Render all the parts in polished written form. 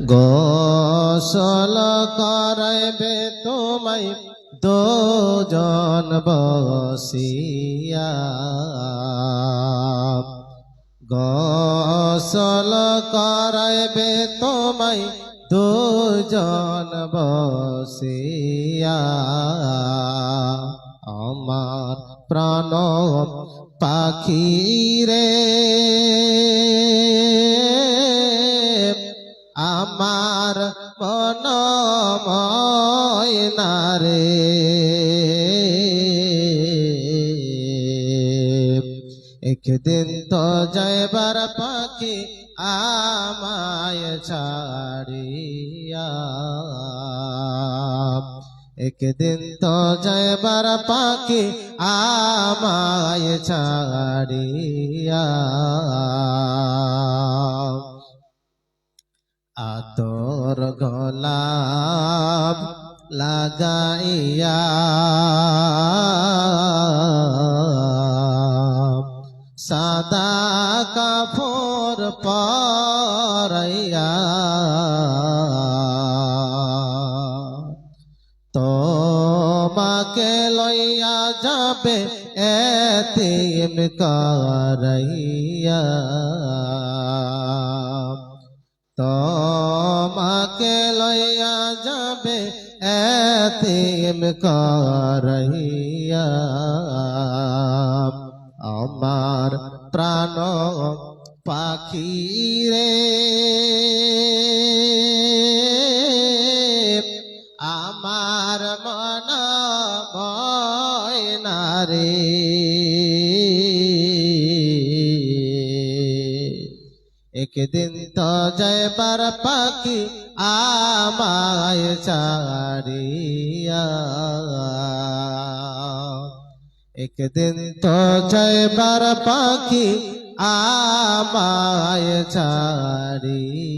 গোসল করাইবে তোমায় দুজন বসিয়া, গোসল করাইবে তোমায় দুজন বসিয়া। আমার প্রাণ পাখি রে, আমার মন ময়না রে, একদিন তো যাইবার পাখি আমায় ছাড়িয়া, একদিন তো যাইবার পাখি আমায় ছাড়িয়া। আতর গোলাপ লাগাইয়া, সাদা কাপড় পরাইয়া, তোমাকে লইয়া যাবে এতিম করাইয়া, তোমাকে লইয়া যাবে এতিম করাইয়া। আমার প্রাণ পাখি রে, আমার মন ময়না রে, একদিন তো যাইবার পাখি আমায় ছাড়িয়া, একদিন তো যাইবার পাখি আমায় ছাড়িয়া।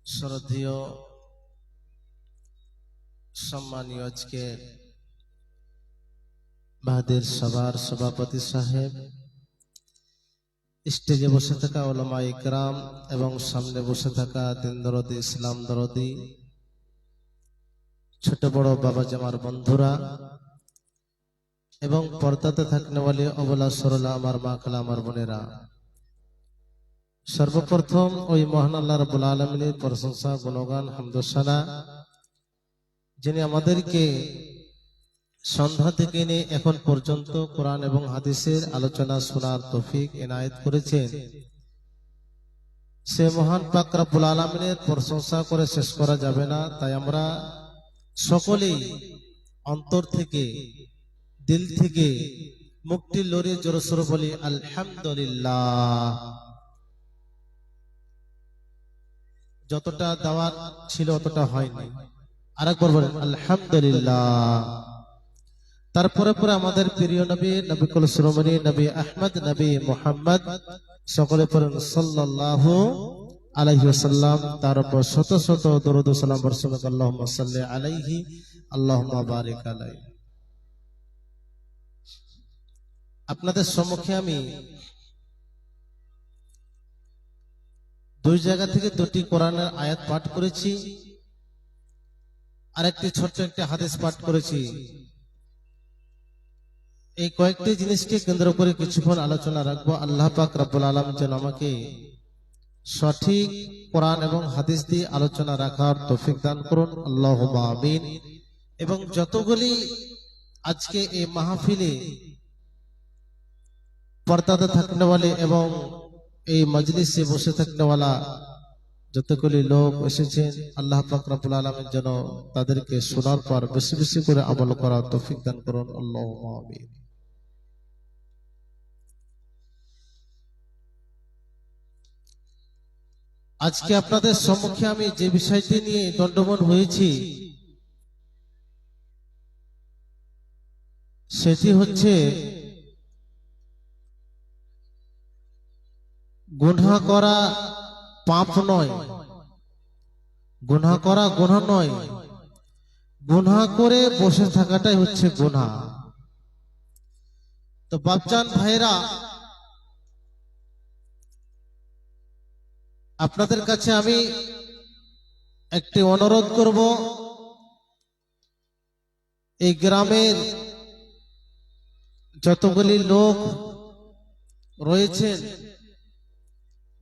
শ্রদ্ধেয় সম্মানীয় আজকের বাহাদের সভার সভাপতি সাহেব, স্টেজে বসে থাকা উলামা ইকরাম এবং সামনে বসে থাকা দিন দরদি, ইসলাম দরদি, ছোট বড় বাবা জামার বন্ধুরা এবং পর্দাতে থাকনেওয়ালি অবলা সরলা আমার মা খালা আমার বোনেরা, সর্বপ্রথম ওই মহান আল্লাহ রাব্বুল আলামিনের প্রশংসা, গুণগান, হামদসানা, যিনি আমাদেরকে সন্ধ্যা থেকে নিয়ে এখন পর্যন্ত কোরআন এবং হাদিসের আলোচনা শোনার তৌফিক এনায়েত করেছেন। সে মহান পাক রব্বুল আলামিনের প্রশংসা করে শেষ করা যাবে না। তাই আমরা সকলেই অন্তর থেকে, দিল থেকে মুক্তি লড়িয়ে জোরসোরে বলি আলহামদুলিল্লাহ। যতটা দেওয়ার ছিল অতটা হয়নি, আরেকবার বলেন আলহামদুলিল্লাহ। তারপরে পরে আমাদের প্রিয় নবী, নবী কুল শিরোমণি নবী আহমদ নবী মুহাম্মদ, সকলে পড়েন সাল্লাল্লাহু আলাইহি ওয়াসাল্লাম। তার উপর শত শত দরুদ ও সালাম বর্ষণ করুন। আল্লাহুম্মা সাল্লি আলাইহি, আল্লাহুম্মা বারিক আলাইহি। আপনাদের সম্মুখে আমি দুই জায়গা থেকে দুটি কোরআনের আয়াত পাঠ করেছি, আর একটি ছোট্ট একটি হাদিস পাঠ করেছি। এই কয়েকটি জিনিসকে কেন্দ্র করে কিছুক্ষণ আলোচনা রাখবো। আল্লাহ পাক রব্বুল আলামিন যেন আমাকে সঠিক কোরআন এবং হাদিস দিয়ে আলোচনা রাখার তৌফিক দান করুন, আল্লাহুম্মা আমিন। এবং যতগুলি আজকে এই মাহফিলে পর্দাতে থাকনেওয়ালা এবং এই মজলিসে বসে থাকনেওয়ালা যতগুলি লোক এসেছেন, আল্লাহ পাক রব্বুল আলামিন যেন তাদেরকে শোনার পর বেশি বেশি করে আমল করার তৌফিক দান করুন, আল্লাহুম্মা আমিন। আজকে আপনাদের সম্মুখে আমি যে বিষয়টি নিয়ে দণ্ডমন হয়েছি সেটি হচ্ছে গুনাহ করা পাপ নয়, গুনাহ করা গুনাহ নয়, গুনাহ করে বসে থাকাটাই হচ্ছে গুনাহ। তো তো বাপজান ভাইরা, আপনাদের কাছে আমি একটি অনুরোধ করব, এই গ্রামের যতগুলি লোক রয়েছেন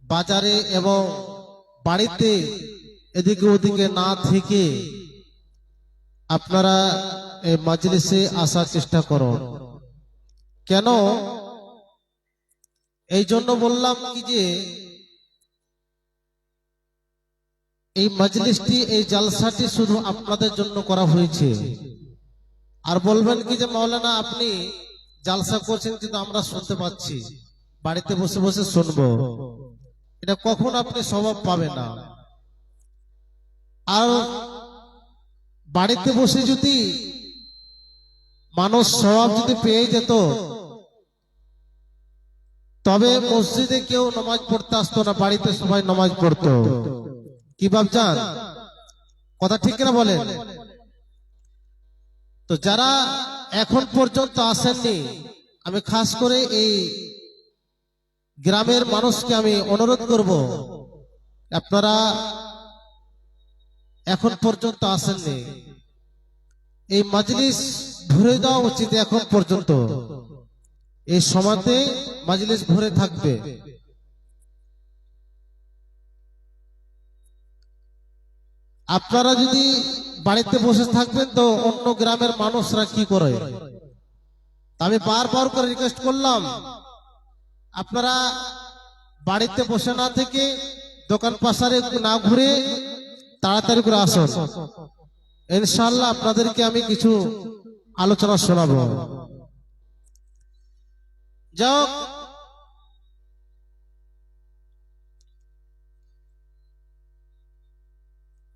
বাজারে এবং বাড়িতে এদিকে ওদিকে না থেকে আপনারা এই মাজলিসে আসার চেষ্টা করুন। কেন এই জন্য বললাম কি যে এই মাজলিসটি, এই জালসাটি শুধু আপনাদের জন্য করা হয়েছে। আর বলবেন কি যে মাওলানা আপনি জালসা করছেন কিন্তু আমরা শুনতে পাচ্ছি, বাড়িতে বসে বসে শুনবো, এটা কখন আপনি স্বভাব পাবেন না। আর বাড়িতে বসে যদি মানুষ স্বভাব যদি পেয়ে যেত, তবে মসজিদে কেউ নামাজ পড়তে আসতো না, বাড়িতে সবাই নামাজ পড়তো। কি ভাবছেন? কথা ঠিক কিনা বলেন? তো যারা এখন পর্যন্ত আসেননি, আমি খাস করে এই গ্রামের মানুষকে আমি অনুরোধ করব, আপনারা এখন পর্যন্ত আসেননি, এই মাজলিস ভরে দেওয়া উচিত। এখন পর্যন্ত এই সমাজে মাজলিস ভরে থাকবে। আপনারা যদি বাড়িতে বসে থাকবেন তো অন্য গ্রামের মানুষরা কি করে? আমি বারবার করে রিকোয়েস্ট করলাম, আপনারা বাড়িতে বসে না থেকে দোকান পাশারে না ঘুরে তাড়াতাড়ি করে আসুন। ইনশাআল্লাহ আপনাদেরকে আমি কিছু আলোচনা শোনাবো। যাও,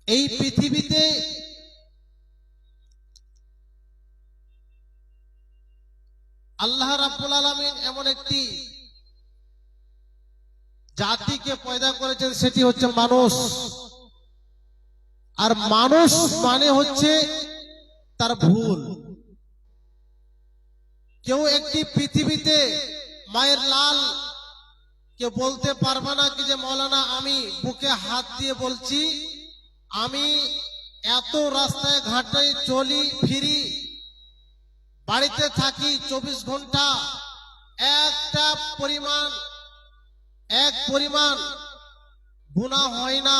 এই পৃথিবীতে আল্লাহ রাব্বুল আলামিন এমন একটি জাতিকে পয়দা করেছেন, সেটি হচ্ছে মানুষ। আর মানুষ মানে হচ্ছে তার ভুল। কেউ একটি পৃথিবীতে মায়ের লাল কেউ বলতে পারবে না কি যে মাওলানা আমি বুকে হাত দিয়ে বলছি, আমি এত রাস্তায় ঘাটে চলি ফিরি, বাড়িতে থাকি 24 ঘন্টা, এক পরিমাণ গুনাহ হয় না।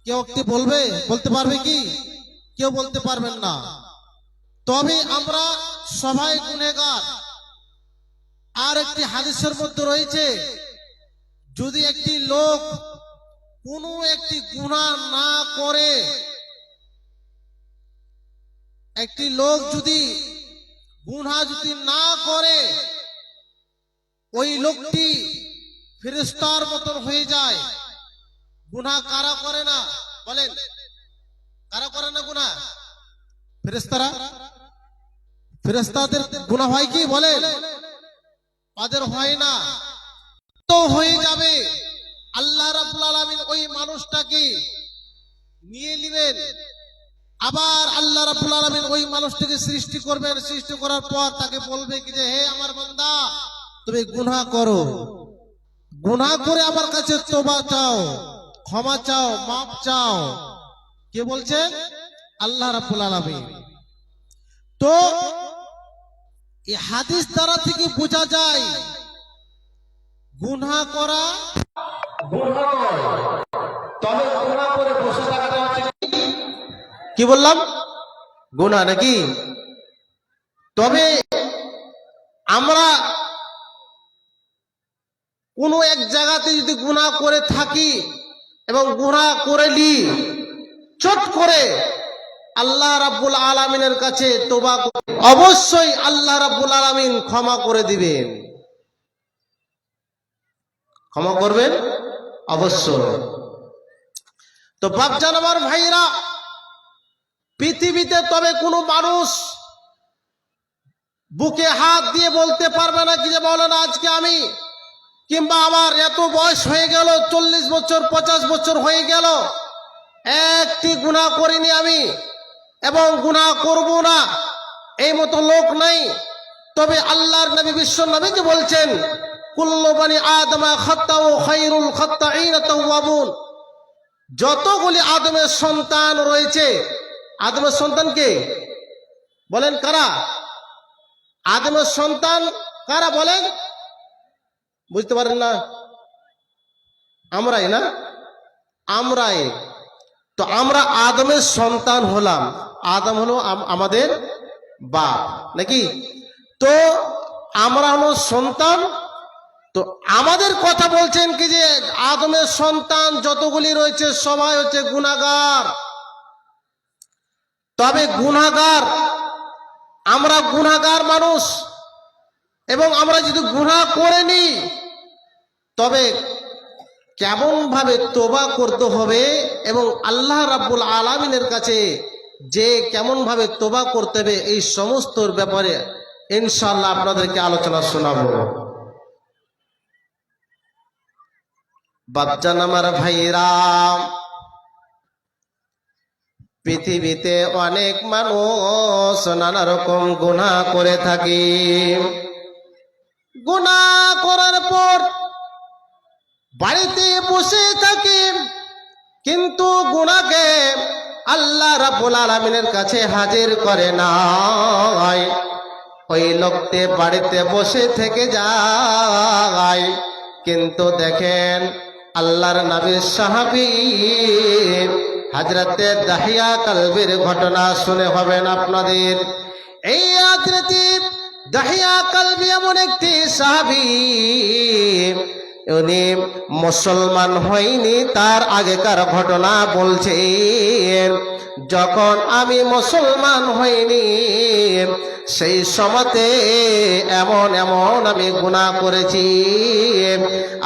কেউ কি বলবে? বলতে পারবে কি? কেউ বলতে পারবেন না। তবে আমরা সবাই গুনেহগার। আর একটি হাদিসের মধ্যে রয়েছে, যদি একটি লোক কোনো একটি গুনাহ না করে, একটি লোক যদি গুনাহ যদি না করে, ওই লোকটি ফেরেশতার মতন হয়ে যায়। গুনাহ কারা করে না বলেন? কারা করে না গুনাহ? ফেরেশতারা। ফেরেশতাদের গুনাহ হয় কি বলেন? তাদের হয় না। তো হয়ে যাবে, আল্লাহ রাব্বুল আলামিন ওই মানুষটাকে নিয়ে নেবেন। আবার আল্লাহ রাব্বুল আলামিন ওই মানুষটাকে সৃষ্টি করবেন। সৃষ্টি করার পর তাকে বলবে কি যে হে আমার বান্দা, তুমি গুনাহ করো, গুনাহ করে আমার কাছে তওবা চাও, ক্ষমা চাও, মাফ চাও। কে বলছেন? আল্লাহ রাব্বুল আলামিন। তো এই হাদিস দ্বারা থেকে বোঝা যায় গুনাহ করা গুনাহ নয়, তবে গুনাহ করে বসে থাকাটা হচ্ছে কি বললাম? গুনাহ নাকি? তবে আমরা কোনো এক জায়গাতে যদি গুনাহ করে থাকি এবং গুনাহ করে নি, চট করে আল্লাহ রাব্বুল আলামিনের কাছে তওবা, অবশ্যই আল্লাহ রাব্বুল আলামিন ক্ষমা করে দিবেন। ক্ষমা করবেন অবশ্যই। তো বাপজান আমার ভাইরা, পৃথিবীতে তবে কোনো মানুষ বুকে হাত দিয়ে বলতে পারবে না কি যে মাওলানা আজকে আমি, কিংবা আমার এত বয়স হয়ে গেল, 40 বছর 50 বছর হয়ে গেল, একটি গুনাহ করিনি আমি এবং গুনাহ করব না, এই মতো লোক নাই। তবে আল্লাহর নবী বিশ্ব নবীকে বলছেন কুল্লু বানি আদমা খাত্তাউ খায়রুল খাত্তাইনা তাওয়াবুন। যতগুলি আদমের সন্তান রয়েছে, আদমের সন্তান কে বলেন? কারা আদমের সন্তান? কারা বলেন? বুঝতে পারেন না? আমরাই না? আমরাই তো। আমরা আদমের সন্তান হলাম। আদম হলো আমাদের বাপ নাকি? তো আমরা হলো সন্তান। তো আমাদের কথা বলছেন কি যে আদমের সন্তান যতগুলি রয়েছে সবাই হচ্ছে গুনাহগার। তবে গুনাহগার, আমরা গুনাহগার মানুষ, এবং আমরা যদি গুনাহ করে নিই তবে কেমন ভাবে তোবা করতে হবে এবং আল্লাহ রাব্বুল আলামিনের কাছে যে কেমন ভাবে তোবা করতে হবে, এই সমস্তর ব্যাপারে ইনশাআল্লাহ আপনাদেরকে আলোচনা শোনাবো। বাচ্চান আমার ভাইরা, পৃথিবীতে অনেক মানুষ নানা রকম গুনাহ করে থাকে। গুনাহ করার পর বাড়িতে বসে থাকে, কিন্তু গুনাহকে আল্লাহ রাব্বুল আলামিনের কাছে হাজির করে না। ওই লোকটি বাড়িতে বসে থেকে যায়, কিন্তু দেখেন আল্লাহর নবীর সাহাবী হযরতে দাহিয়া কালবির ঘটনা শুনে হবেন আপনাদের। এই হযরতে দাহিয়া কালবি এমন একটি সাহাবী, উনি মুসলমান হয়নি, তার আগেকার ঘটনা বলছেন। যখন আমি মুসলমান হইনি সেই সময়তে এমন এমন আমি গুনাহ করেছি।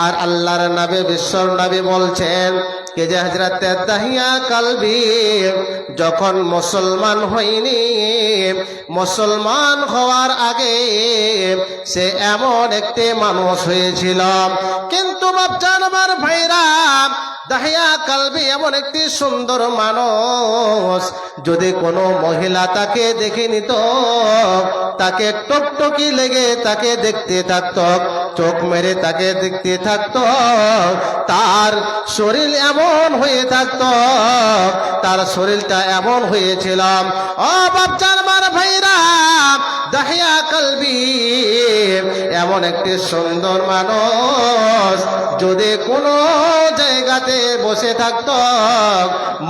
আর আল্লাহর নবী বিশ্বর নবী বলছেন কে যে হযরতে দাহিয়া কালবি যখন মুসলমান হয়নি, মুসলমান হওয়ার আগে সে এমন একটি মানুষ হয়েছিল। কিন্তু বাপজান আমার ভাইরা, দাহিয়া কালবি এমন একটি সুন্দর মানুষ, যদি কোনো মহিলা তাকে দেখে নিত তাকে টকটকি লেগে তাকে দেখতে থাকত, চোখ মেরে তাকে দেখতে থাকত, তার শরীর এমন হয়ে থাকত, তার শরীরটা এমন হয়েছিল। ও বাপজান আমার ভাইরা, দাহিয়া কালবি এমন একটি সুন্দর মানুষ, যদি কোনো জায়গাতে বসে থাকত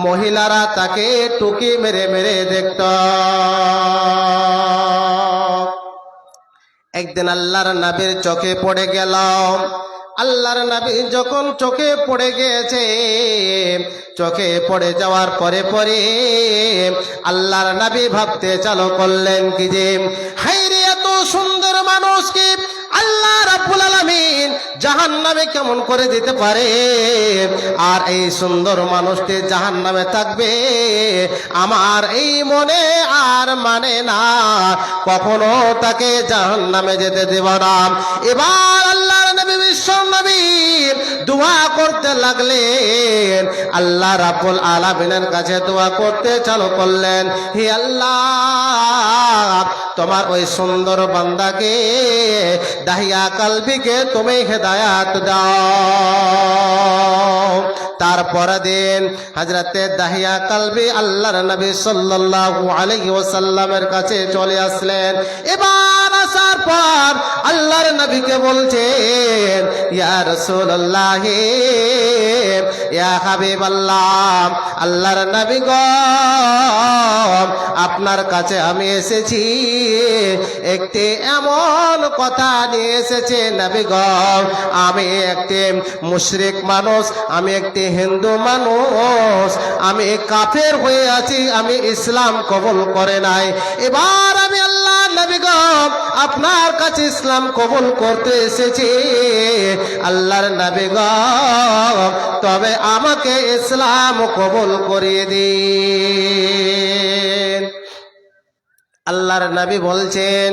মহিলারা তাকে টুকি মেরে মেরে দেখত। একদিন আল্লাহর নবীর চোখে পড়ে গেল। আল্লাহর নবী যখন চোখে পড়ে গিয়েছে, চোখে পড়ে যাওয়ার পরে পরে আল্লাহর নবী ভাবতে চালু করলেন কি যে হায়রে, এত সুন্দর মানুষকে আল্লাহ রাব্বুল আলামিন জাহান্নামে কেমন করে দিতে পারে? আর এই সুন্দর মানুষটি জাহান্নামে থাকবে, আমার এই মনে আর মানে না, কখনো তাকে জাহান্নামে যেতে দেব না। এবার আল্লাহর নবী বিশ্ব নবী দোয়া করতে লাগলেন, আল্লাহ রাব্বুল আলামিনের কাছে দোয়া করতে চালু করলেন, হে আল্লাহ, তোমার ওই সুন্দর বান্দাকে দাহিয়া কালবিকে তুমি হেদায়াত দাও। তারপর দিন হযরতে দাহিয়া কালবি আল্লাহর নবী সাল্লাল্লাহু আলাইহি ওয়াসাল্লামের কাছে চলে আসলেন। এবার আসার পর আল্লাহর নবীকে বলছেন, ইয়া রাসূলুল্লাহ, ইয়া হাবিবাল্লাহ, আল্লাহর নবী গো, আপনার কাছে আমি এসেছি, একটি এমন কথা নিয়ে এসেছে নবী গো, আমি একটি মুশরিক মানুষ, আমি একটি হিন্দু মানুষ, আমি কাফের হয়ে আছি, আমি ইসলাম কবুল করে নাই। এবার আমি আল্লাহ নবী গো আপনার কাছে ইসলাম কবুল করতে এসেছি। আল্লাহর নবী গো, তবে আমাকে ইসলাম কবুল করিয়ে দিন। আল্লাহর নবী বলছেন,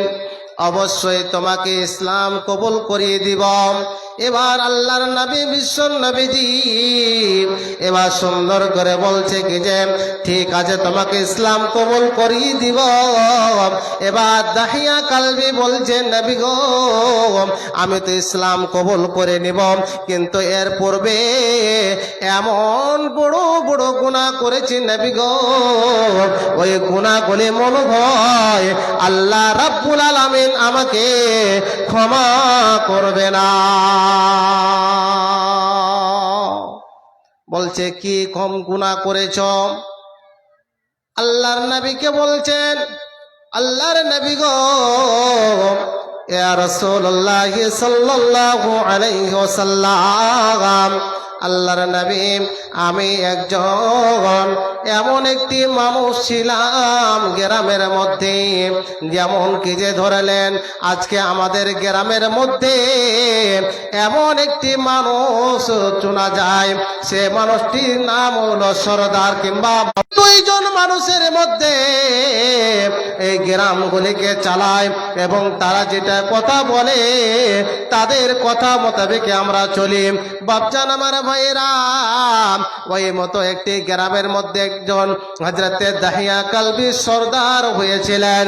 অবশ্যই তোমাকে ইসলাম কবুল করিয়ে দিব, এবার আল্লাহর নবী বিশ্বর নবীজি এবার সুন্দর করে বলছে কি যে ঠিক আছে, তোমাকে ইসলাম কবুল করিয়ে দিব। এবার দাহিয়া কালবি বলছে নবী গো, আমি তো ইসলাম কবুল করে নিব, কিন্তু এর পূর্বে এমন বড় বড় গুনাহ করেছি নবী গো, ওই গুনাহগুলি মনে হয় আল্লাহ রাব্বুল আলামিন আমাকে ক্ষমা করবে না। বলছে কি কম গুনাহ করেছ? আল্লাহর নবীকে বলছেন, আল্লাহর নবী গো, ইয়া রাসূলুল্লাহ সাল্লাল্লাহু আলাইহি ওয়াসাল্লাম, আল্লাহর নবী আমি একজন এমন একটি মানুষ ছিলাম গ্রামের মধ্যে, যেমন কি যে ধরলেন আজকে আমাদের গ্রামের মধ্যে এমন একটি মানুষ শোনা যায়, সে মানুষটির নাম হলো সরদার, কিংবা দুইজন মানুষের মধ্যে এই গ্রামগুলিকে চালায় এবং তারা যেটা কথা বলে তাদের কথা মোতাবেক আমরা চলি। বাপজান আমার ভাইরা, ওই মতো একটি গ্রামের মধ্যে একজন হযরতে দাহিয়া কালবি সরদার হয়েছিলেন।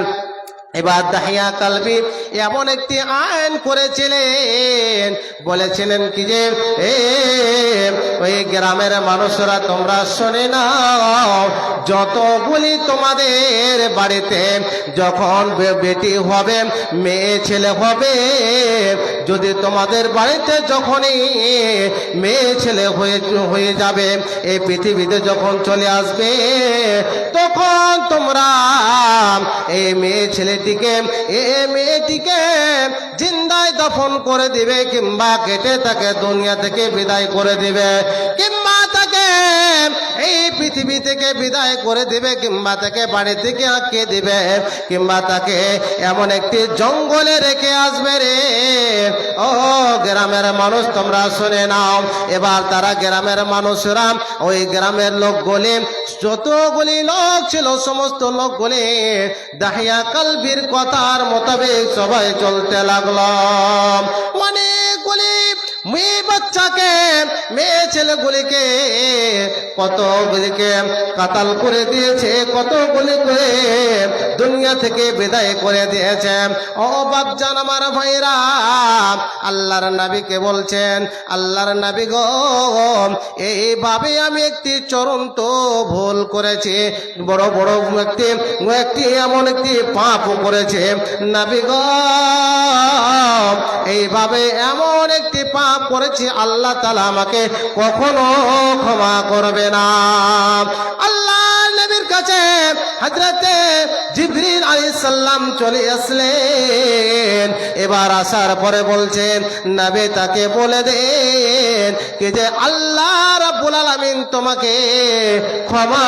এবার দাহিয়া কালবি এমন একটি আইন করেছিলেন, বলেছিলেন কি যে ওই গ্রামের মানুষরা তোমরা শুনে নাও, যতগুলি তোমাদের বাড়িতে যখন বেটি হবে, মেয়ে ছেলে হবে, যদি তোমাদের বাড়িতে যখনই মেয়ে ছেলে হয়ে যাবে, এই পৃথিবীতে যখন চলে আসবে, তখন তোমরা এই মেয়েটিকে জিন্দায় দফন করে দিবে, কিংবা কেটে তাকে দুনিয়া থেকে বিদায় করে দিবে, কিংবা তাকে এই পৃথিবী থেকে বিদায় করে দিবে, কিংবা তাকে বাড়ি থেকে আঁকিয়ে দিবে, কিংবা তাকে এমন একটি জঙ্গলে রেখে আসবে রে। ও গ্রামের মানুষ তোমরা শুনে নাও। এবার তারা গ্রামের মানুষরা ওই গ্রামের লোকগুলি, যতগুলি লোক ছিল সমস্ত লোকগুলি দাহিয়া কালবির কথার মোতাবেক সবাই চলতে লাগলো। অনেকগুলি মেয়ে বাচ্চাকে, মেয়ে ছেলেগুলিকে কতগুলিকে কাতাল করে দিয়েছে, কতগুলি করে দুনিয়া থেকে বিদায় করে দিয়েছে। ও বাপজান আমার ভাইরা, আল্লাহর নবীকে বলছেন, আল্লাহর নবী গো, এইভাবে আমি একটি চরন্ত ভুল করেছি, বড় বড় একটি এমন একটি পাপ করেছে নবী গো, এইভাবে এমন একটি পাপ করেছি আল্লাহ তাআলা আমাকে কখনো ক্ষমা করবে না। আল্লাহ নবীর কাছে হযরতে জিবরিল আলাইহিস সালাম চলে আসলেন। এবার আসার পরে বলছেন নবী তাকে বলে দেন কি যে আল্লাহ রাব্বুল আলামিন তোমাকে ক্ষমা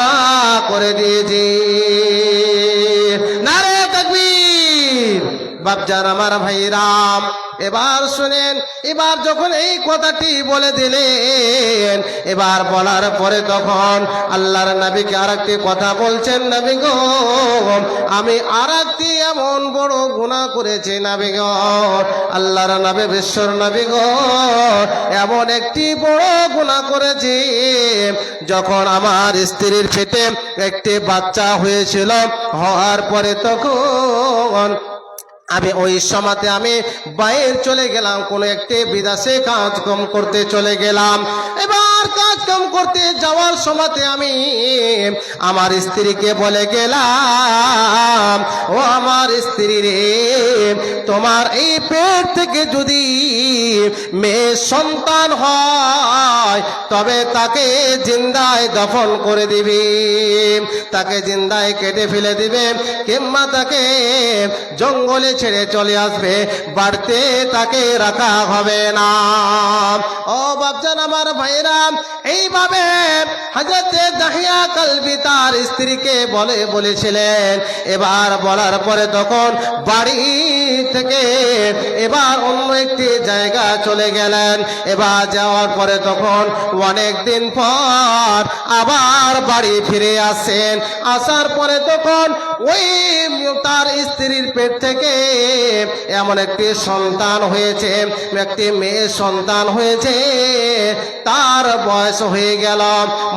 করে দিয়েছে। নারে তাকবীর। বাপজান আমার ভাইরাম, এবার শুনেন, এবার যখন এই কথাটি বলে দিলেন, এবার বলার পরে তখন আল্লাহর নবীকে আরেকটি কথা বলছেন, নবী গো, আমি আরেকটি এমন বড় গুনাহ করেছি নবী গো, আল্লাহর নবী বিশ্বর নবী গো, এমন একটি বড় গুনাহ করেছি, যখন আমার স্ত্রীর পেটে একটি বাচ্চা হয়েছিল, হওয়ার পরে তখন আমি ওই সময়তে আমি বাইরে চলে গেলাম, কোন একটি বিদেশে কাজকর্ম করতে চলে গেলাম। এবার কাজকর্ম করতে যাওয়ার সময়তে আমি আমার স্ত্রীকে বলে গেলাম, ও আমার স্ত্রী রে, তোমার এই পেট থেকে যদি মেয়ে সন্তান হয় তবে তাকে জিন্দায় দফন করে দিবি, তাকে জিন্দায় কেটে ফেলে দিবে, কিংবা তাকে জঙ্গলে ছেড়ে চলে আসবে, বাড়িতে তাকে রাখা হবে না। ও বাপজান আমার ভাইরা, এইভাবে হযরতে দাহিয়া কালবি তার স্ত্রীকে বলেছিলেন। এবার বলার পরে তখন বাড়ি থেকে এবার অন্য একটি জায়গা চলে গেলেন। এবার যাওয়ার পরে তখন অনেক দিন পর আবার বাড়ি ফিরে আসেন। আসার পরে তখন ওই তার স্ত্রীর পেট থেকে এমন একটি সন্তান হয়েছে, একটি মেয়ে সন্তান হয়েছে। তার বয়স হয়ে গেল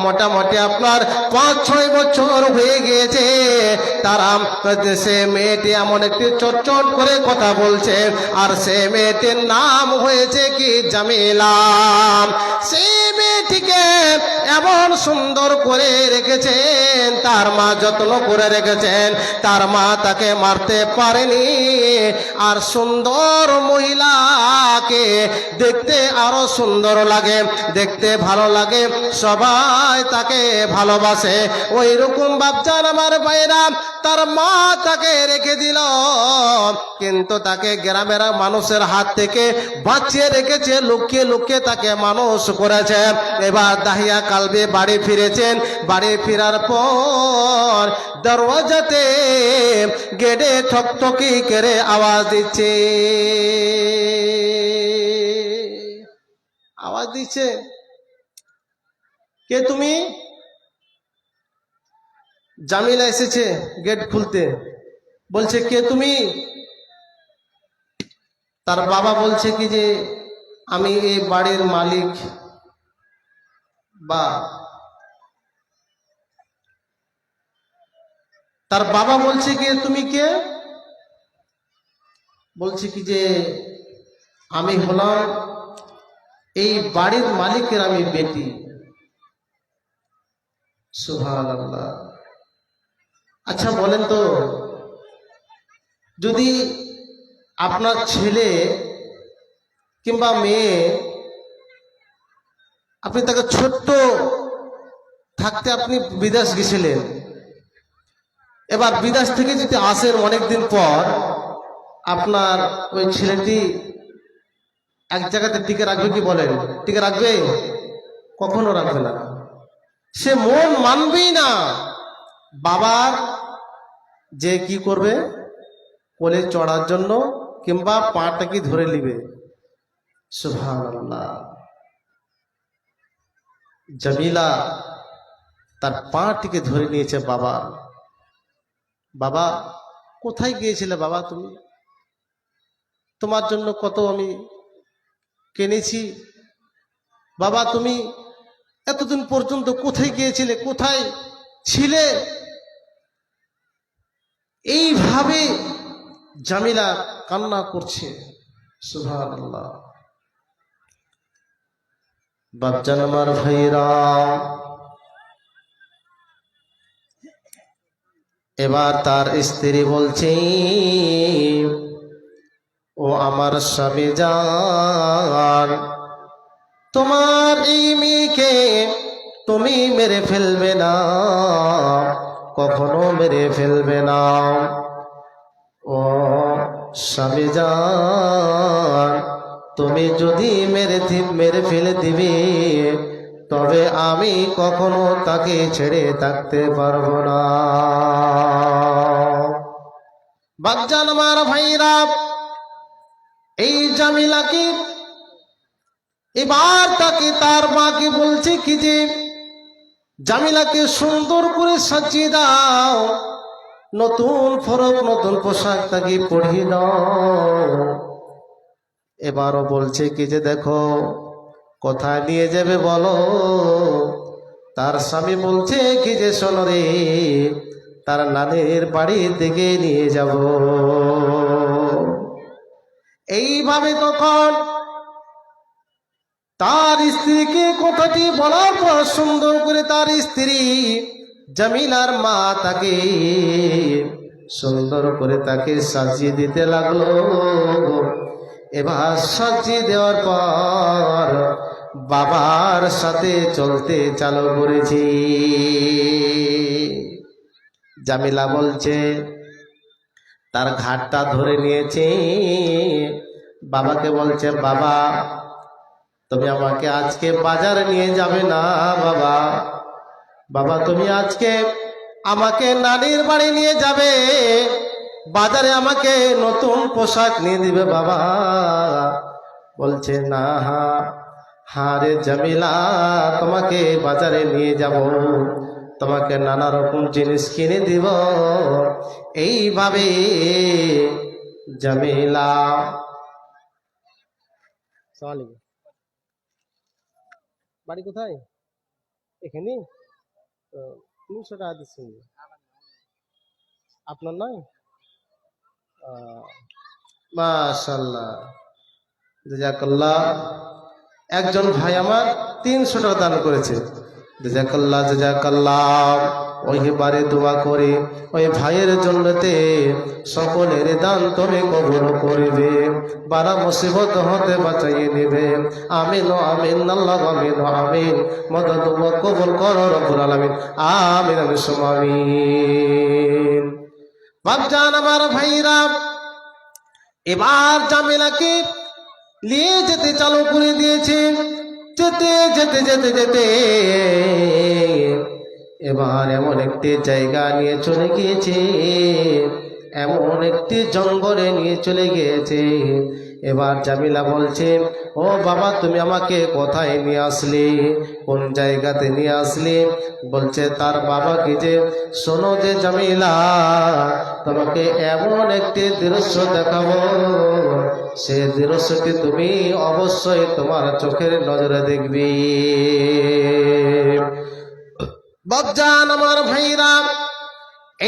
মোটামুটি আপনার 5-6 বছর হয়ে গিয়েছে। তারা সে মেয়েটি এমন একটি চটচট করে কথা বলছে, আর সে মেয়েটির নাম হয়েছে কি জামিলা। সেই মেয়েটিকে এমন সুন্দর করে রেখেছেন, তার মা যত্ন করে রেখেছেন। তার মা তাকে মারতে পারেনি। আর সুন্দর মহিলাকে দেখতে আরো সুন্দর লাগে, দেখতে ভালো লাগে, সবাই তাকে ভালোবাসে। ওই রকম বাপজান আমার ভাইরা, তার মা তাকে রেখে দিল, কিন্তু তাকে গ্রামের মানুষের হাত থেকে বাঁচিয়ে রেখেছে, লুকিয়ে লুকিয়ে তাকে মানুষ করেছে। এবার দাহিয়া কালবে বাড়ি ফিরেছেন। বাড়ি ফেরার পর দরওয়াজাতে গেটে ঠকঠকি করে আওয়াজ দিচ্ছে, আওয়াজ দিচ্ছে, কে তুমি? জামিলা এসেছে গেট খুলতে, বলছে কে তুমি? তার বাবা বলছে কি যে আমি এই বাড়ির মালিক। বা তার বাবা বলছে কি তুমি কে? বলছে কি যে আমি হলাম এই বাড়ির মালিকের আমি বেটি। সুবহানাল্লাহ। আচ্ছা বলেন তো, যদি আপনার ছেলে কিংবা মেয়ে, আপনি তাকে ছোট্ট থাকতে আপনি বিদেশ গেছিলেন, এবার বিদেশ থেকে যদি আসেন অনেকদিন পর, আপনার ওই ছেলেটি এক জায়গাতে টিকে রাখবে কি বলেন? টিকে রাখবে? কখনো রাখবে না। সে মন মানবেই না। বাবার যে কি করবে, কোলে চড়ার জন্য কিংবা পাটাকে ধরে নিবে। সুবহানাল্লাহ। জামিলা তার পাটিকে ধরে নিয়েছে বাবা। বাবা কোথায় গিয়েছিলে বাবা তুমি? তোমার জন্য কত আমি কিনেছি। বাবা তুমি এতদিন পর্যন্ত কোথায় গিয়েছিলে, কোথায় ছিলে? এইভাবে জামিলা কান্না করছে। সুবহানাল্লাহ। বাপজান আমার ভাইরা, এবার তার স্ত্রী বলছে, ও আমার স্বামী জান, তোমার এই মেয়েকে তুমি মেরে ফেলবে না, কখনো মেরে ফেলবে না। ও স্বামী জান, তুমি যদি মেরে ফেলে দিবে, তবে আমি কখনো তাকে ছেড়ে থাকতে পারবো না। বাপজান আমার ভাইরা, এই জামিলাকে এবার তাকে তার মাকে বলছে কি যে জামিলাকে সুন্দর করে সাজিয়ে দাও, নতুন ফরক নতুন পোশাক তাকে পরিয়ে দাও। এবারও বলছে কি যে দেখো কোথায় নিয়ে যাবে বলো। তার স্বামী বলছে কি যে শোনো রে, তার নানির বাড়ির দিকে নিয়ে যাব। এইভাবে তখন তার স্ত্রীকে কথাটি বলার পর সুন্দর করে তার স্ত্রী জামিলার মা তাকে সুন্দর করে তাকে সাজিয়ে দিতে লাগলো। এবার সাজিয়ে দেওয়ার পর বাবার সাথে চলতে চালু করেছি। জামিলা বলছে, তার ঘাটটা ধরে নিয়েছে, বাবাকে বলছে বাবা তুমি আমাকে আজকে বাজারে নিয়ে যাবে না বাবা? বাবা তুমি আজকে আমাকে নানির বাড়ি নিয়ে যাবে, বাজারে আমাকে নতুন পোশাক নিয়ে দিবে বাবা? বলছে না, হ্যাঁ রে জামিলা, তোমাকে বাজারে নিয়ে যাব, তোমাকে নানা রকম জিনিস কিনে দিব। এইভাবে জামিলা বাড়ি কোথায়? এখানে 300 টাকা দিচ্ছেন আপনার নয়? মাশাআল্লাহ, জাযাকাল্লাহ। একজন ভাই আমার 300 টাকা দান করেছে, জাযাকাল্লাহ জাযাকাল্লাহ। ওইবারে দোয়া করে ওই ভাইয়ের জন্যতে সকলের দান তুমি কবুল করবে, বালা মুসিবত হতে বাঁচাইয়ে নেবে। আমিন আমিন আল্লাহ আমিন আমিন। মদদ কবুল করো রব্বুল আলামিন। আমিন আমিন। বাপজান আমার ভাইরা, এবার জামিলাকে নিয়ে যেতে চালু করে দিয়েছে। যেতে যেতে যেতে যেতে এবার এমন একটি জায়গা নিয়ে চলে গিয়েছে, এমন একটি জঙ্গলে নিয়ে চলে গিয়েছে। এবার জামিলা বলছে, ও বাবা তুমি আমাকে কোথায় নিয়ে আসলে, কোন জায়গাতে নিয়ে আসলে? বলছে তার বাবাকে যে, শোনো যে জামিলা, তোমাকে এমন একটি দৃশ্য দেখাবো, সে দৃশ্যটি তুমি অবশ্যই তোমার চোখের নজরে দেখবি। বাপজান আমার ভাইরা,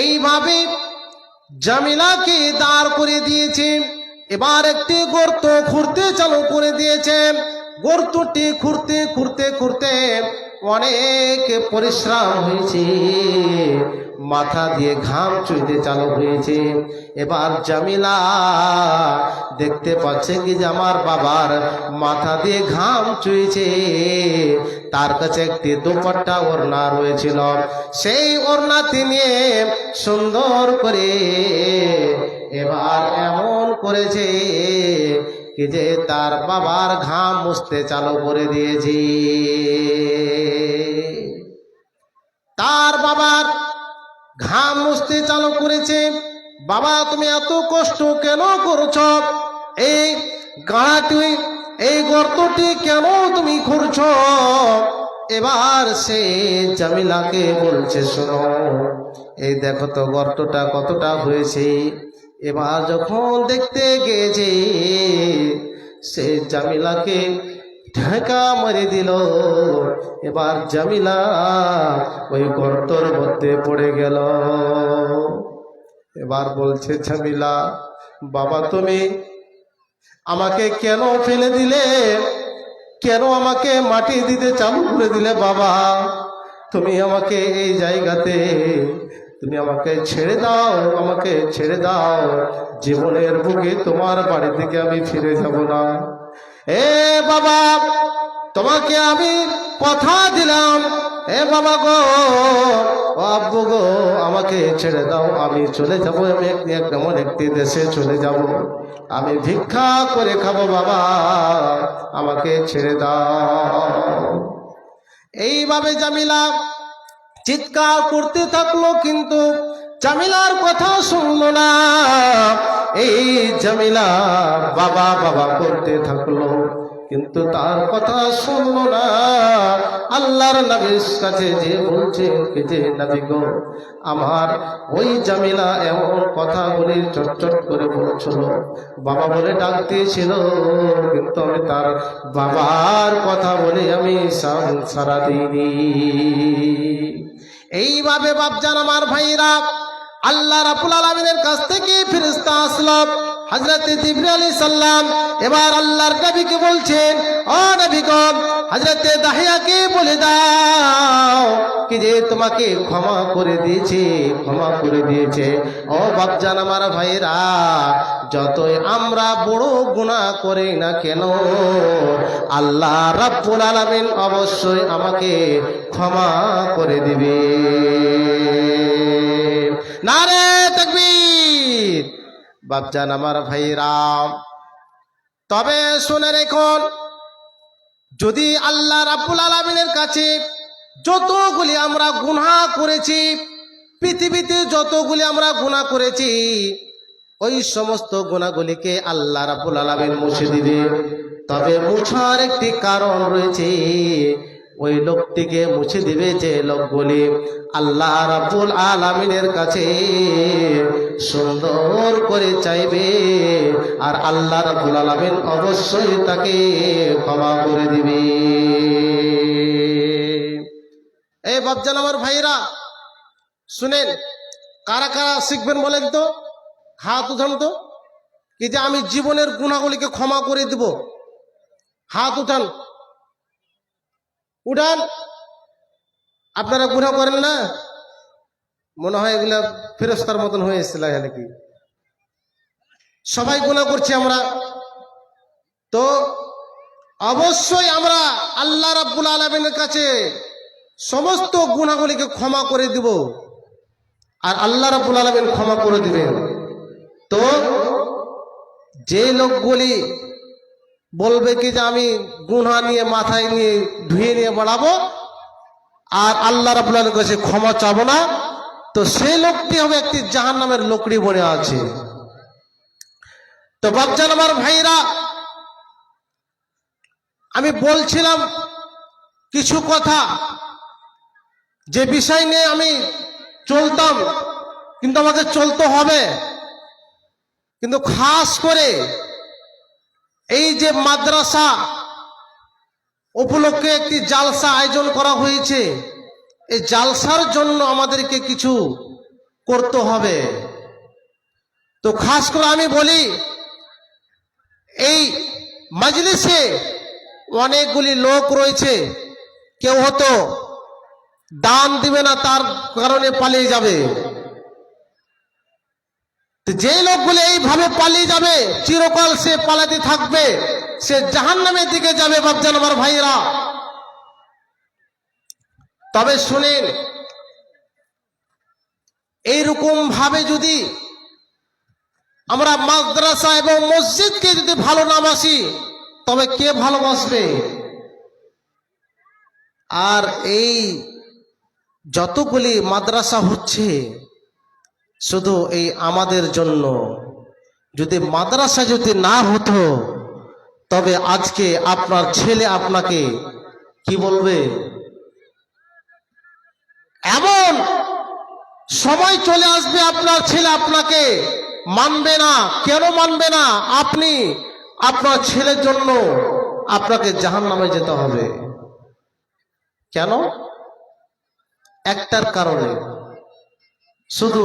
এইভাবে জামিলাকে দাঁড় করে দিয়েছে। এবার একটি গর্ত খুঁড়তে চালু করে দিয়েছে। গর্তটি খুঁড়তে খুঁড়তে খুঁড়তে অনেক পরিশ্রম হয়েছে, মাথা দিয়ে ঘাম চুইতে চালু হয়েছে। এবার জামিলা দেখতে পাচ্ছে কি যে আমার বাবার মাথা দিয়ে ঘাম চুইছে। তার কাছে একটি দুপাট্টা ওড়না রয়েছিল, সেই ওড়নাটি নিয়ে সুন্দর করে এবার এমন করেছে কি যে তার বাবার ঘাম মুছতে চালু করে দিয়েছে। তার বাবার ঘাম মুছতে চালু করেছে। বাবা তুমি এত কষ্ট কেন করছ? এই গাঁটি, এই গর্তটি কেন তুমি খুঁড়ছ? এবার সে জামিলাকে বলছে, শোনো এই দেখো তো গর্তটা কতটা হয়েছে। এবার যখন দেখতে গিয়েছে, সে জামিলাকে ঢাকা মেরে দিল। এবার জামিলা ওই গর্তর মধ্যে পড়ে গেল। এবার বলছে জামিলা, বাবা তুমি আমাকে কেন ফেলে দিলে? কেন আমাকে মাটি দিতে চালু করে দিলে? বাবা তুমি আমাকে এই জায়গাতে, তুমি আমাকে ছেড়ে দাও, আমাকে ছেড়ে দাও। জীবনের বুকে তোমার বাড়ি থেকে আমি ফিরে যাব না। এ বাবা তোমাকে আমি কথা দিলাম, এ বাবা গো, ও আব্বু গো, আমাকে ছেড়ে দাও। আমি চলে যাব, আমি এমন একটি দেশে চলে যাব, আমি ভিক্ষা করে খাবো। বাবা আমাকে ছেড়ে দাও। এইভাবে জামিলা চিৎকার করতে থাকলো, কিন্তু জামিলার কথা শুনলো না। এই জামিলা বাবা বাবা করতে থাকলো, কিন্তু তার কথা শুনলো না। আল্লাহর নবীর কাছে যে বলছে যে নবী গো, আমার ওই জামিলা এমন কথা বলে চটচট করে বলছিল, বাবা বলে ডাক দিয়েছিল, কিন্তু আমি তার বাবার কথা বলে আমি সারা দিইনি। এইভাবে বাপজান আমার ভাইরা, আল্লাহ রাব্বুল আলামিনের কাছ থেকে ফেরেশতা আসলো, হযরত জিবরিল আলাইহিস সালাম। এবার আল্লাহর নবীকে বলছেন, ও নবী গো, হযরত দাহিয়াকে বলে দাও কি যে তোমাকে ক্ষমা করে দিয়েছে, ক্ষমা করে দিয়েছে। ও বাপজান আমার ভাইরা, যতই আমরা বড় গুনাহ করি না কেন, আল্লাহ রাব্বুল আলামিন অবশ্যই আমাকে ক্ষমা করে দিবে। নারে তাকবীর। বাপজান আমার ভাইরা, তবে শুনে রেখুন, যদি আল্লাহ রাব্বুল আলামিনের কাছে যতগুলি আমরা গুনাহ করেছি, পৃথিবীতে যতগুলি আমরা গুনাহ করেছি, ওই সমস্ত গুনাহগুলিকে আল্লাহ রাব্বুল আলামিন মুছে দিবে। তবে মুছার একটি কারণ রয়েছে, ওই লোকটিকে মুছে দিবে যে লোকগুলি আল্লাহ রাব্বুল আলামিনের কাছে সুন্দর করে চাইবে, আর আল্লাহ রাব্বুল আলামিন অবশ্যই তাকে ক্ষমা করে দিবে। এই বাপজান আমার ভাইরা শুনেন, কারা কারা শিখবেন বলেন তো? হাত উঠান তো, কি যে আমি জীবনের গুনাহগুলিকে ক্ষমা করে দিব। হাত উঠান, উঠান। আপনারা গুনাহ করেন না? মনে হয় এগুলা ফেরেশতার মতন হয়ে এসেছিল নাকি? সবাই গুনাহ করছি আমরা, তো অবশ্যই আমরা আল্লাহ রাব্বুল আলামিনের কাছে সমস্ত গুনাহগুলিকে ক্ষমা করে দিব, আর আল্লাহ রাব্বুল আলামিন ক্ষমা করে দিবেন। তো যে লোকগুলি বলবে কি যে আমি গুনাহ নিয়ে মাথায় নিয়ে ধুয়ে নিয়ে বাড়াবো আর আল্লাহ রাব্বুল আলামিনের কাছে ক্ষমা চাবো না, তো সেই লোকটি হবে একটি জাহান্নামের লোকড়ি বনে আছে। তো বাপজান আমার ভাইরা, আমি বলছিলাম কিছু কথা, যে বিষয় নিয়ে আমি চলতাম, কিন্তু আমাকে চলতে হবে। কিন্তু খাস করে এই যে মাদ্রাসা উপলক্ষে একটি জালসা আয়োজন করা হয়েছে, এই জালসার জন্য আমাদেরকে কিছু করতে হবে। তো খাস করে আমি বলি, এই মজলিসে অনেকগুলি লোক রয়েছে, কেউ হয়তো দান দিবে না, তার কারণে পালিয়ে যাবে। যে লোকগুলো এইভাবে পালিয়ে যাবে, চিরকাল সে পালাতে থাকবে, সে জাহান্নামের দিকে যাবে বাপজান আমার ভাইরা। তবে শুনেন, এইরকম ভাবে যদি আমরা মাদ্রাসা এবং মসজিদকে যদি ভালো না বাসি, তবে কে ভালোবাসবে? আর এই যতগুলি মাদ্রাসা হচ্ছে শুধু এই আমাদের জন্য। যদি মাদ্রাসা যদি না হতো, তবে আজকে আপনার ছেলে আপনাকে কি বলবে? এমন সময় চলে আসবে আপনার ছেলে আপনাকে মানবে না। কেন মানবে না? আপনি আপনার ছেলের জন্য আপনাকে জাহান্নামে যেতে হবে। কেন? একটার কারণে, শুধু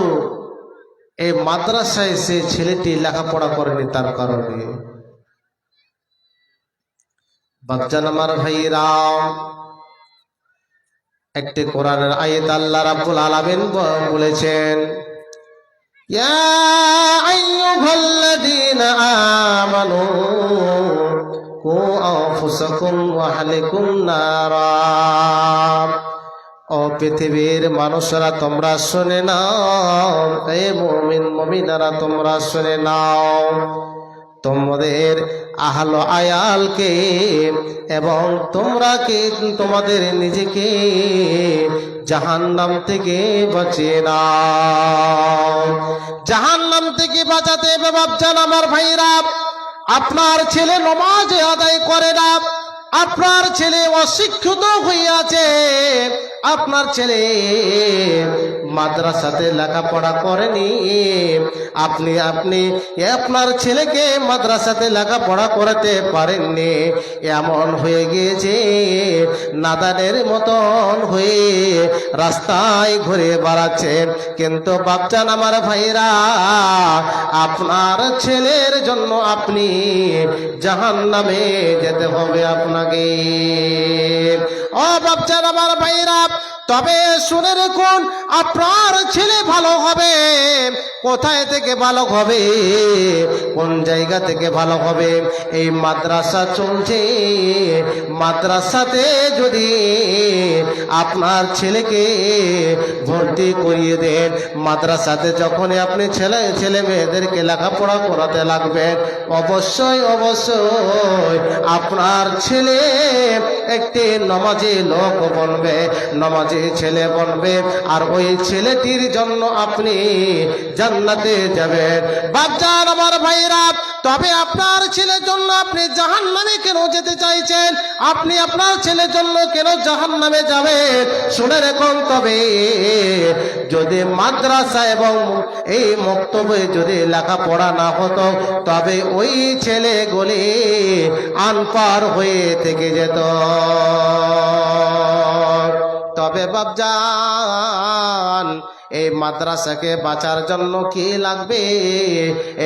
এই মাদ্রাসায় সে ছেলেটি লেখাপড়া করেনি, তার কারণে। বাপজান আমার ভাইরা, একটি কোরআনের আয়াত আল্লাহ রাব্বুল আলামিন বলেছেন, ইয়া আইয়ুহাল্লাযীনা আমানু কু আনফুসাকুম ওয়া আহলিকুম নারা। ও পৃথিবীর মানুষরা তোমরা শুনে নাও, হে মুমিন মুমিনারা তোমরা শুনে নাও, তোমাদের আহল আয়ালকে এবং তোমাদের নিজেকে জাহান্নাম থেকে বাঁচিয়ে নাও। জাহান্নাম থেকে বাঁচাতে হবে বাপজান আমার ভাইরা। আপনার ছেলে নামাজ আদায় করে না, আপনার ছেলে অশিক্ষিত হইয়াছে, আপনার ছেলে মাদ্রাসাতে লেখাপড়া করেনি, আপনি আপনার ছেলেকে মাদ্রাসাতে লেখাপড়া করাতে পারেননি, এমন হয়ে গিয়েছে নাদানের মতন হয়ে রাস্তায় ঘুরে বেড়াচ্ছেন। কিন্তু বাপজান আমার ভাইরা, আপনার ছেলের জন্য আপনি জাহান্নামে যেতে হবে আপনাকে। ও বাপজান আমার ভাইরা, তবে শুনে রাখুন, আপনার ছেলে ভালো হবে কোথায় থেকে ভালো হবে, কোন জায়গা থেকে ভালো হবে? এই মাদ্রাসা চলছে, মাদ্রাসাতে যদি আপনার ছেলেকে ভর্তি করিয়ে দেন, মাদ্রাসাতে যখনই আপনি ছেলে মেয়েদেরকে লেখাপড়া করাতে লাগবেন, অবশ্যই আপনার ছেলে একটি নমাজি লোক বনবে, নমাজি ছেলে বনবে, আর ওই ছেলেটির জন্য আপনি জান্নাতে যাবেন। বাপজান আমার ভাইরা, তবে আপনার ছেলের জন্য আপনি জাহান্নামে কেন যেতে চাইছেন? আপনি আপনার ছেলের জন্য কেন জাহান্নামে যাবেন? শুনে রাখুন, তবে যদি মাদ্রাসা এবং এই মক্তবে যদি লেখাপড়া না হতো, তবে ওই ছেলেগুলি আনপার হয়ে থেকে যেত। তবে বাপজান, এই মাদ্রাসাকে বাঁচার জন্য কি লাগবে?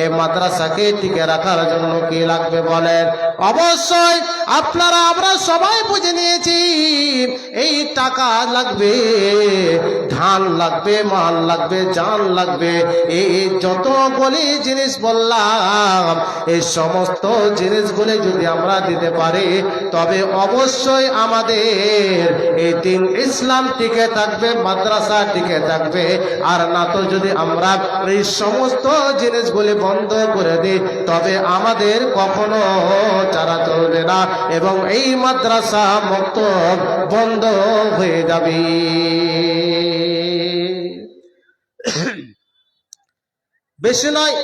এই মাদ্রাসাকে টিকে রাখার জন্য কি লাগবে বলেন? অবশ্যই আপনারা আমরা সবাই বুঝে নিয়েছি, এই টাকা লাগবে, ধান লাগবে, মাল লাগবে, জান লাগবে। এই যতগুলি জিনিস বললাম, এই সমস্ত জিনিসগুলি যদি আমরা দিতে পারি, তবে অবশ্যই আমাদের এই দিন ইসলাম টিকে থাকবে, মাদ্রাসা টিকে থাকবে। আর না তো যদি আমরা এই সমস্ত জিনিসগুলি বন্ধ করে দিই, তবে আমাদের কখনো চারা চলবে না এবং এই মাদ্রাসা মুক্ত বন্ধ হয়ে যাবে। বেশি নয়,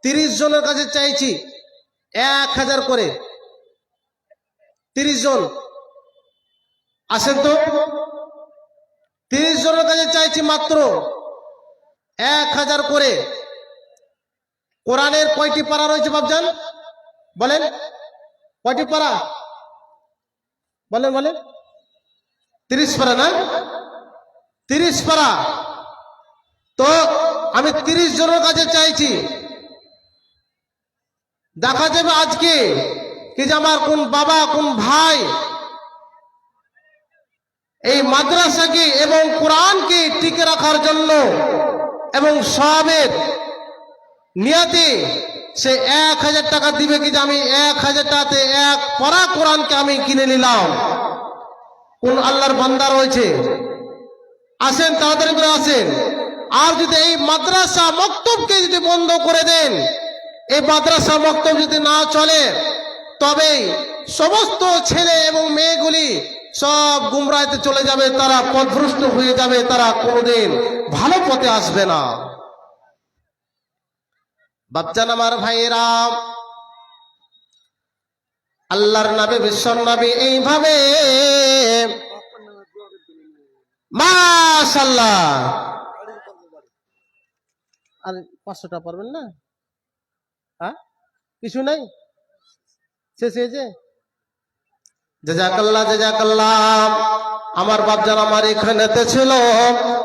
30 জনের কাছে চাইছি 1000 করে। 30 জন আসেন তো। 30 জনের কাছে চাইছি মাত্র 1000 করে। কোরআনের কয়টি পারা রয়েছে বাপজান? বলেন, কয়টি পারা? বলেন বলেন। 30 পারা না? 30 পারা। তো আমি 30 জনের কাছে চাইছি। দেখা যাবে আজকে কি যে আমার কোন বাবা, কোন ভাই এই মাদ্রাসাকে এবং কোরআনকে টিকে রাখার জন্য এবং সবের নিয়তে সে 1000 টাকা দিবে, কি যে আমি 1000 টাকাতে এক পারা কোরআনকে আমি কিনে নিলাম। কোন আল্লাহর বান্দা রয়েছে? আসেন, তাড়াতাড়ি করে আসেন। আর যদি এই মাদ্রাসা মক্তবকে যদি বন্ধ করে দেন, এই মাদ্রাসা মক্তব যদি না চলে, তবে সমস্ত ছেলে এবং মেয়েগুলি সব গুমরাইতে চলে যাবে, তারা পথভ্রষ্ট হয়ে যাবে, তারা কোনোদিন ভালো পথে আসবে না। বাচ্চান আমার ভাইয়েরা, আল্লাহর নবী, বিশ্বর নবী এইভাবে মাশাআল্লাহ। আর 500 টাকা পারবেন না? হ্যাঁ, কিছু নাই, শেষ হয়েছে। জাযাকাল্লাহ, জাযাকাল্লাহ। আমার বাপজান আমার এখানেতে ছিল,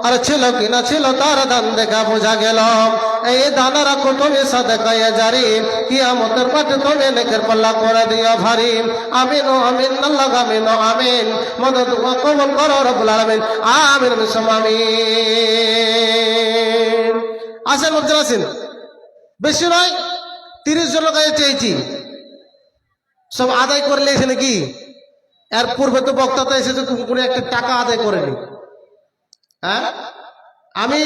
আর ছিল কিনা ছিল তার দান দেখা বোঝা গেল। এই দান রাখো তুমি সাদাকায়ে জারি, কিয়ামতের মাঠে তুমি নেকের পাল্লা করে দিও ভারী। আমিন ও আমিন, আল্লাহ আমিন ও আমিন। মদদ দোয়া কবুল করো রব্বুল আলামিন, আমিন বিসম আমিন। আসেন বাপজান আসেন। বেশি নয়, 30 জনের কাছে চেয়েছি, সব আদায় করলে এসে নাকি? এর পূর্বে তো বক্তা তো এসেছে, কোনো একটা টাকা আদায় করেনি। হ্যাঁ, আমি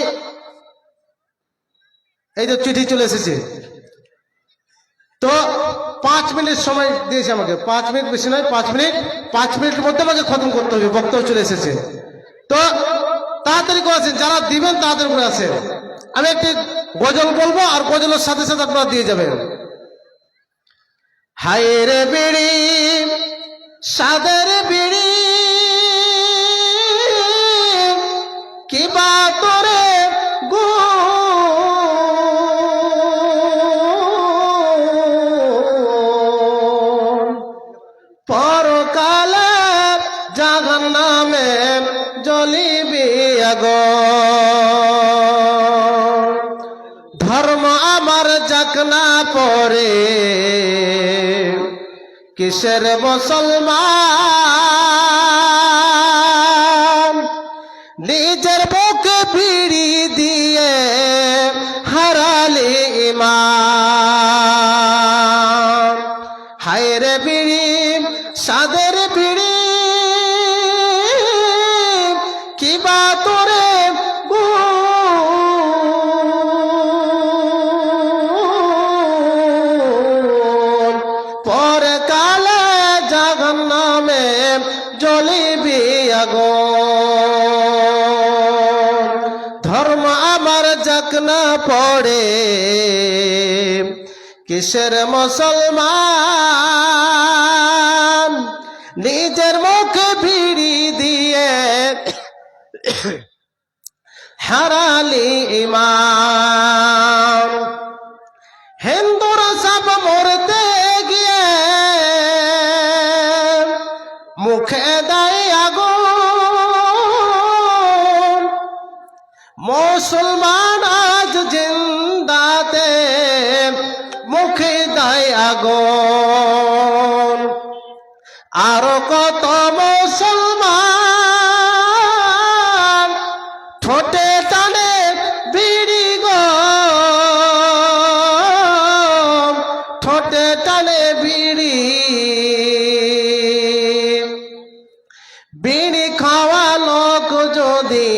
এই যে চিঠি চলে এসেছে, তো 5 মিনিট সময় দিয়েছে আমাকে। 5 মিনিট, বেশি নয়, 5 মিনিট। 5 মিনিটের মধ্যে আমাকে খতম করতে হবে, বক্তাও চলে এসেছে। তো তাড়াতাড়ি করে আসেন, যারা দিবেন তাড়াতাড়ি করে আসেন। আমি একটি গজল বলবো, আর গজলের সাথে সাথে আপনারা দিয়ে যাবেন। হায় রে বিড়ি, সাদের বিড়ি, কিবা তোরে গো পরকালে জাহান্নামে জ্বলিবি আগুন। ধর্ম আমার যাক না পরে, কিসের মুসলমান, নিজের বুকে বিড়ি দিয়ে হারালি ঈমান। হায় রে বিড়ি, সাদের বিড়ি, কিবা তোরে পরে কালে জাহান্নামে জ্বলিবি আগুন। ধর্ম আমার যাক না পড়ে, কিসের মুসলমান নিজের মুখে বিড়ি দিয়ে হারালি ইমান। হিন্দুর সব মরতে গিয়ে মুখে দেয় আগুন, মুসলমান আজ জিন্দাতে মুখে দেয় আগুন। আরো কত মুসলমান ঠোঁটে টানে বিড়ি গো, ঠোঁটে টানে বিড়ি। বিড়ি খাওয়া লোক যদি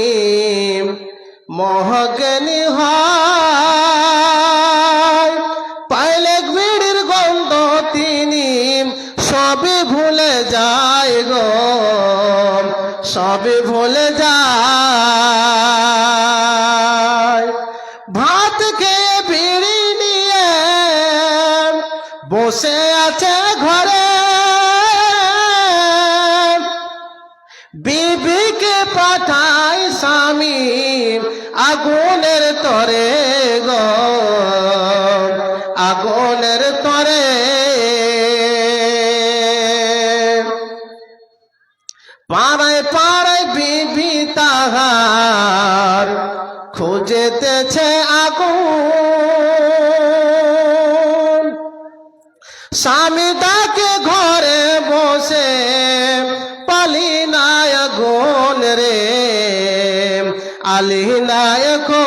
মহাজ্ঞানী হয়, পাইলে বিড়ির গন্ধ তিনি সবই ভুলে যায় গো, সবই ভুলে যায়। ভাত খেয়ে বিড়ি নিয়ে বসে আছে ঘরে, বিবিকে পাঠায় স্বামী আগুনের তরে গো, আগুনের তরে। পাড়ায় পাড়ায় বিবি তাহার খুঁজেতেছে আগুন, স্বামী তাকে ঘরে বসে পালি নাই আগুন রে, আলি নাই এখন।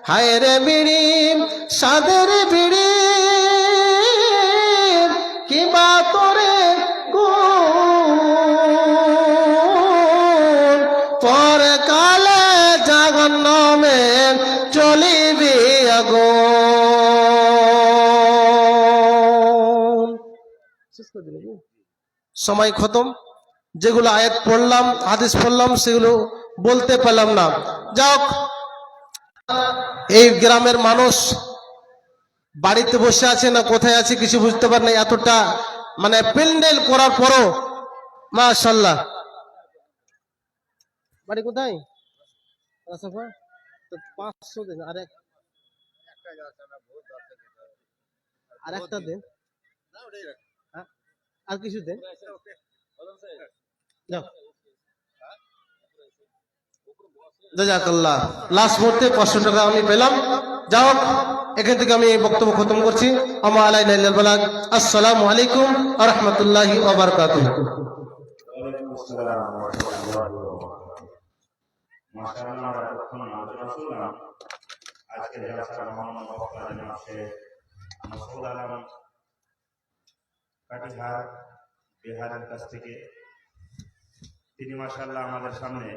হায় রে বিড়ি সাদের বিড়ি কিবা তোরে গুণ, পরে কালে জাহান্নামে চলিবি আগুন। সময় খতম। যেগুলো আয়াত পড়লাম, হাদিস পড়লাম, সেগুলো বলতে পেলাম না। যাক, এই গ্রামের মানুষ বাড়িতে বসে আছে না কোথায় আছে কিছু বুঝতে পার না, এতটা মানে প্যান্ডেল করার পরও মাশাআল্লাহ। বাড়ি কোথায়? 500 দিন আর একটা দিন, আর কিছু দিন জাযাকাল্লাহ। লাস্ট মুহূর্তে 500 টাকা আমি পেলাম। যাও, এখান থেকে আমি বক্তব্য খতম করছি। আমা আলাইনা ইল্লাল বালাগ। আসসালামু আলাইকুম ওয়া রাহমাতুল্লাহি ওয়া বারাকাতুহু। মাশাআল্লাহ, এতক্ষণ আলোচনা শুনলাম। আজকে জালসার মহান বক্তা জনাব শেখ মাসউদ আলম কাটিহার বিহারের কাছ থেকে তিনি মাশাআল্লাহ আমাদের সামনে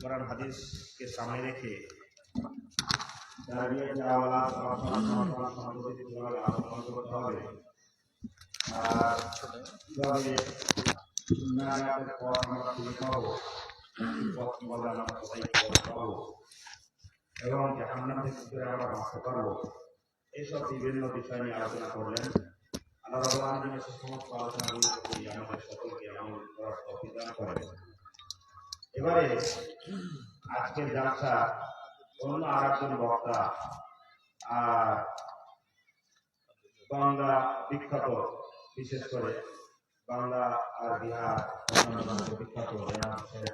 কোরআন হাদিসকে সামনে রেখে দাঁড়িয়ে যাওয়া আলোচনা করতে হবে, আর কিভাবে নাজাতের পথ আমরা খুঁজে পাবো, পথ কিভাবে আমরা কোথায় পাবো এবং জাহান্নাম থেকে কিভাবে আমরা বাঁচতে পারবো, এইসব বিভিন্ন বিষয় নিয়ে আলোচনা করলেন। আল্লাহ রাব্বুল আলামিন সমস্ত আলোচনাগুলো করি আমাদের সকলকে আমল করার তৌফিক দান করেন। এবারে আজকের জালসা অন্য আরেকজন বক্তা বাংলা বিখ্যাত, বিশেষ করে বাংলা আর বিহার বিখ্যাত জনাব শেখ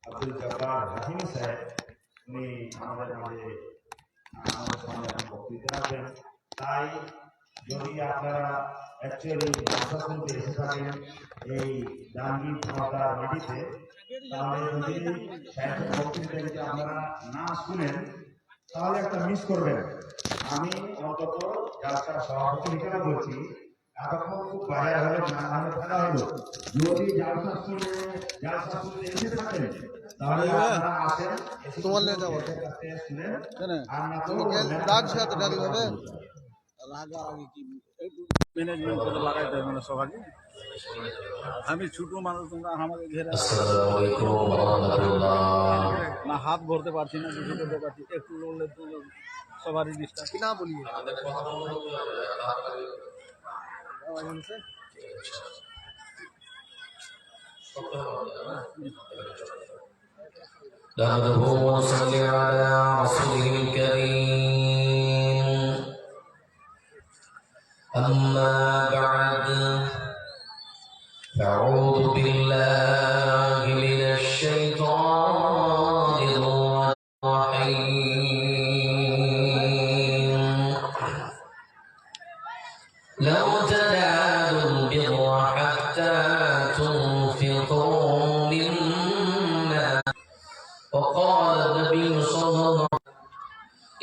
আব্দুল জব্বার রাহিমি সাহেব, উনি আমাদের মাঝে আমাদের সামনে বক্তৃতা রাখবেন। তাই যদি আপনারা অ্যাকচুয়ালি ভাষা শুনতে এসে থাকেন এই ডাঙ্গি ভাষার মাটিতে, তাহলে যদি সাহিত্য বক্তৃতা যদি আপনারা না শুনেন তাহলে একটা মিস করবেন। আমি অন্তত জালসার সভাপতি হিসেবে বলছি, এতক্ষণ খুব বাজার হলে না হলে ফেলা হলো। যদি জালসা শুনতে এসে থাকেন তাহলে আপনারা আসেন, শুনেন, আর না তো ম্যানেজমেন্ট করে লাগাইতে হবে মানে সবাইকে। আমি ছোট মানুষ, তোমরা আমাকে ঘেরা আসসালামু আলাইকুম ওয়া রাহমাতুল্লাহ। না হাত ভরতে পারছি না, কিছু করতে পারছি, একটু লড়লে তো সবারই ডিস্টার্ব না বলি। نحمده ونصلي على رسوله الكريم. أما بعد، أعوذ بالله من الشيطان الرجيم. لو تنالوا البر حتى تنفقوا مما، وقال النبي صلى الله عليه وسلم: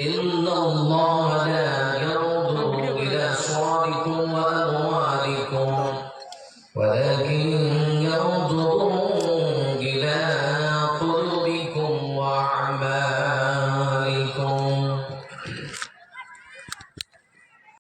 إن الله لا ينظر إلى صوركم ولا